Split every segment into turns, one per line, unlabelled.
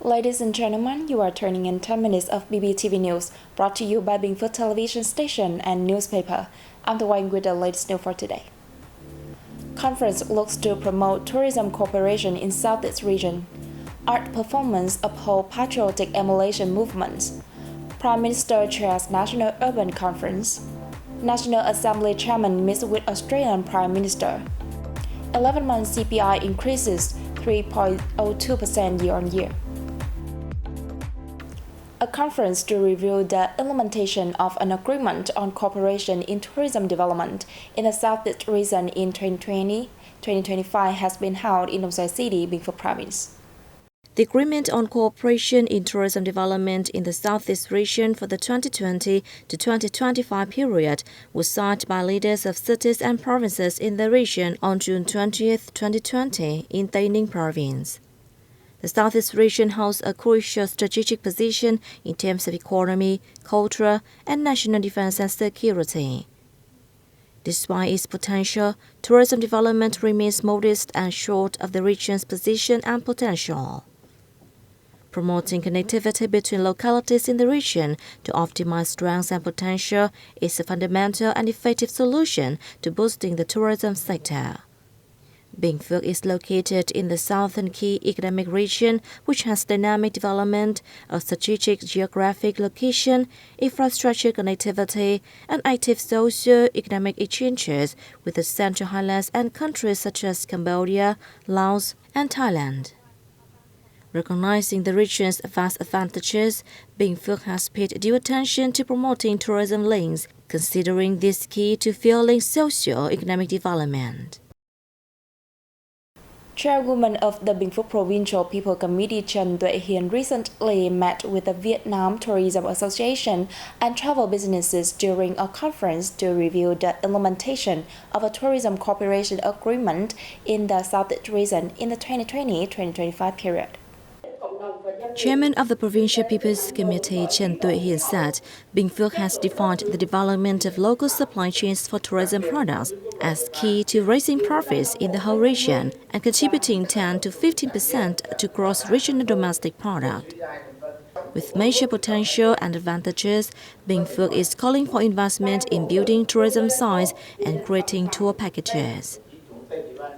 Ladies and gentlemen, you are turning in 10 minutes of BPTV News, brought to you by Bình Phước Television Station and Newspaper. I'm the one with the latest news for today. Conference looks to promote tourism cooperation in Southeast region. Art performance uphold patriotic emulation movements. Prime Minister chairs National Urban Conference. National Assembly Chairman meets with Australian Prime Minister. 11-month CPI increases 3.02% year-on-year. A conference to review the implementation of an agreement on cooperation in tourism development in the Southeast region in 2020-2025 has been held in Nông Xoài City, Bình Phước Province.
The agreement on cooperation in tourism development in the Southeast region for the 2020 to 2025 period was signed by leaders of cities and provinces in the region on June 20, 2020 in Tây Ninh Province. The Southeast region holds a crucial strategic position in terms of economy, culture, and national defense and security. Despite its potential, tourism development remains modest and short of the region's position and potential. Promoting connectivity between localities in the region to optimize strengths and potential is a fundamental and effective solution to boosting the tourism sector. Bình Phước is located in the southern key economic region, which has dynamic development, a strategic geographic location, infrastructure connectivity, and active socio-economic exchanges with the Central Highlands and countries such as Cambodia, Laos, and Thailand. Recognizing the region's vast advantages, Bình Phước has paid due attention to promoting tourism links, considering this key to fueling socio-economic development.
Chairwoman of the Bình Phước Provincial People Committee Trần recently met with the Vietnam Tourism Association and travel businesses during a conference to review the implementation of a tourism cooperation agreement in the Southeast region in the 2020-2025 period.
Chairman of the Provincial People's Committee Trần said, Bình Phước has defined the development of local supply chains for tourism products as key to raising profits in the whole region and contributing 10 to 15% to gross regional domestic product. With major potential and advantages, Bình Phước is calling for investment in building tourism sites and creating tour packages.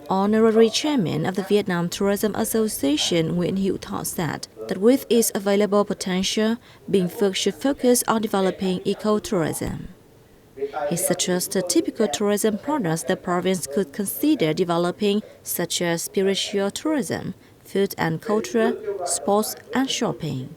Honorary Chairman of the Vietnam Tourism Association Nguyễn Hữu Thọ said that with its available potential, Bình Phước should focus on developing ecotourism. He suggested typical tourism products the province could consider developing, such as spiritual tourism, food and culture, sports, and shopping.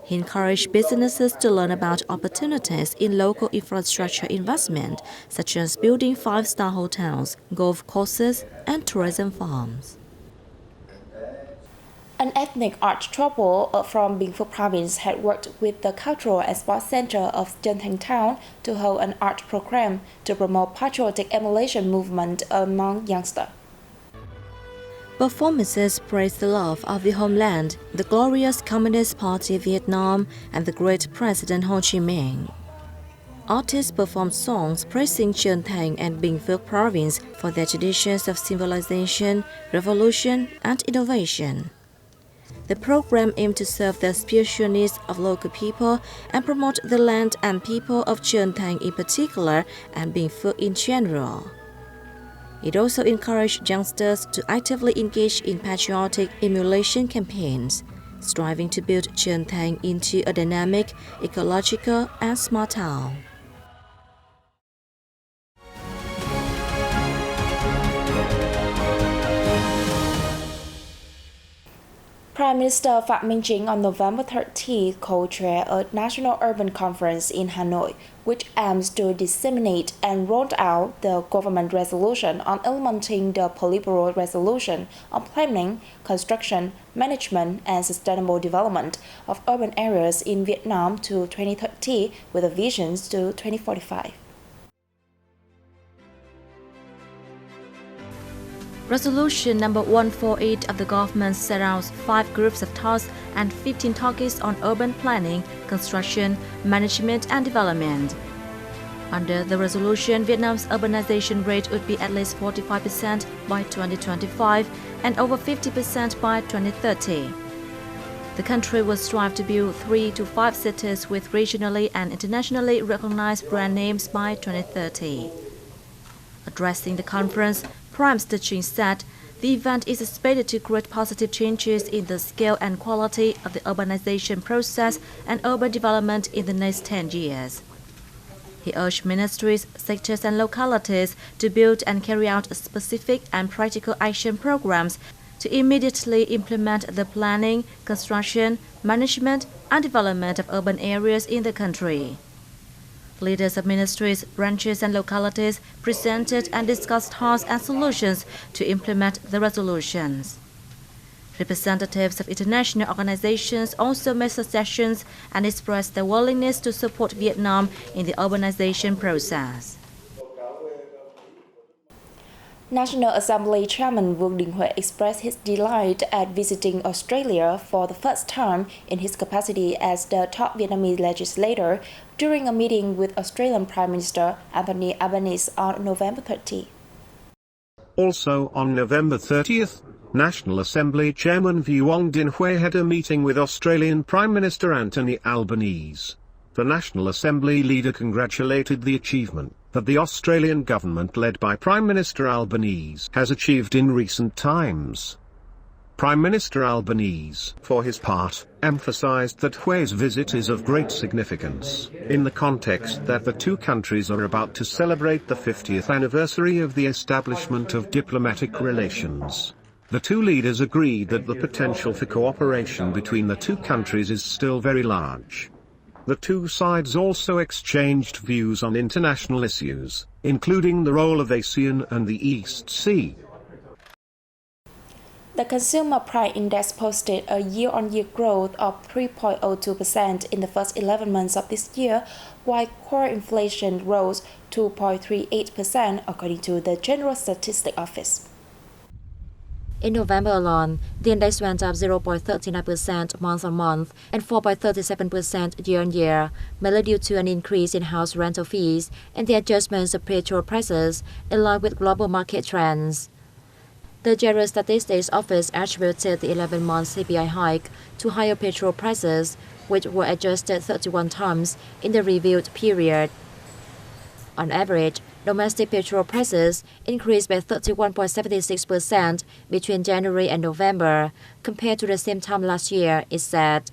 He encouraged businesses to learn about opportunities in local infrastructure investment, such as building 5-star hotels, golf courses, and tourism farms.
An ethnic art troupe from Bình Phước Province had worked with the Cultural and Sports Center of Chân Town to hold an art program to promote patriotic emulation movement among youngsters.
Performances praised the love of the homeland, the glorious Communist Party of Vietnam, and the great President Ho Chi Minh. Artists performed songs praising Chân and Bình Phước Province for their traditions of civilization, revolution, and innovation. The program aimed to serve the spiritual needs of local people and promote the land and people of Chân in particular and Bình Phước in general. It also encouraged youngsters to actively engage in patriotic emulation campaigns, striving to build Chân into a dynamic, ecological, and smart town.
Prime Minister Phạm Minh Chính on November 30 co-chaired a National Urban Conference in Hanoi, which aims to disseminate and roll out the government resolution on implementing the Politburo Resolution on planning, construction, management, and sustainable development of urban areas in Vietnam to 2030 with a vision to 2045.
Resolution number 148 of the government set out 5 groups of tasks and 15 targets on urban planning, construction, management, and development. Under the resolution, Vietnam's urbanization rate would be at least 45% by 2025 and over 50% by 2030. The country will strive to build 3 to 5 cities with regionally and internationally recognized brand names by 2030. Addressing the conference, Prime Minister Truyền said the event is expected to create positive changes in the scale and quality of the urbanization process and urban development in the next 10 years. He urged ministries, sectors and localities to build and carry out specific and practical action programs to immediately implement the planning, construction, management and development of urban areas in the country. Leaders of ministries, branches and localities presented and discussed tasks and solutions to implement the resolutions. Representatives of international organizations also made suggestions and expressed their willingness to support Vietnam in the urbanization process.
National Assembly Chairman Vương Đình Huệ expressed his delight at visiting Australia for the first time in his capacity as the top Vietnamese legislator during a meeting with Australian Prime Minister Anthony Albanese on November 30.
Also on November 30th, National Assembly Chairman Vương Đình Huệ had a meeting with Australian Prime Minister Anthony Albanese. The National Assembly leader congratulated the achievement that the Australian government led by Prime Minister Albanese has achieved in recent times. Prime Minister Albanese, for his part, emphasized that Hue's visit is of great significance, in the context that the two countries are about to celebrate the 50th anniversary of the establishment of diplomatic relations. The two leaders agreed that the potential for cooperation between the two countries is still very large. The two sides also exchanged views on international issues, including the role of ASEAN and the East Sea.
The Consumer Price Index posted a year-on-year growth of 3.02% in the first 11 months of this year, while core inflation rose 2.38% according to the General Statistics Office.
In November alone, the index went up 0.39% month-on-month and 4.37% year-on-year, mainly due to an increase in house rental fees and the adjustments of petrol prices in line with global market trends. The General Statistics Office attributed the 11-month CPI hike to higher petrol prices, which were adjusted 31 times in the reviewed period. On average, domestic petrol prices increased by 31.76% between January and November, compared to the same time last year, it said.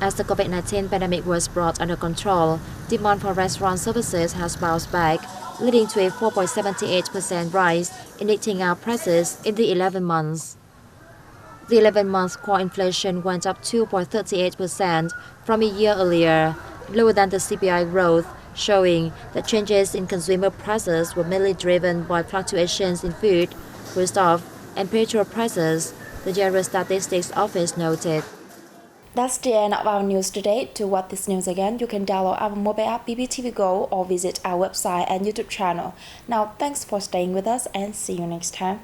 As the COVID-19 pandemic was brought under control, demand for restaurant services has bounced back, leading to a 4.78% rise in eating out prices in the 11 months. The 11-month core inflation went up 2.38% from a year earlier, lower than the CPI growth, showing that changes in consumer prices were mainly driven by fluctuations in food, foodstuff, and petrol prices, the General Statistics Office noted.
That's the end of our news today. To watch this news again, you can download our mobile app BPTV Go or visit our website and YouTube channel. Now, thanks for staying with us and see you next time.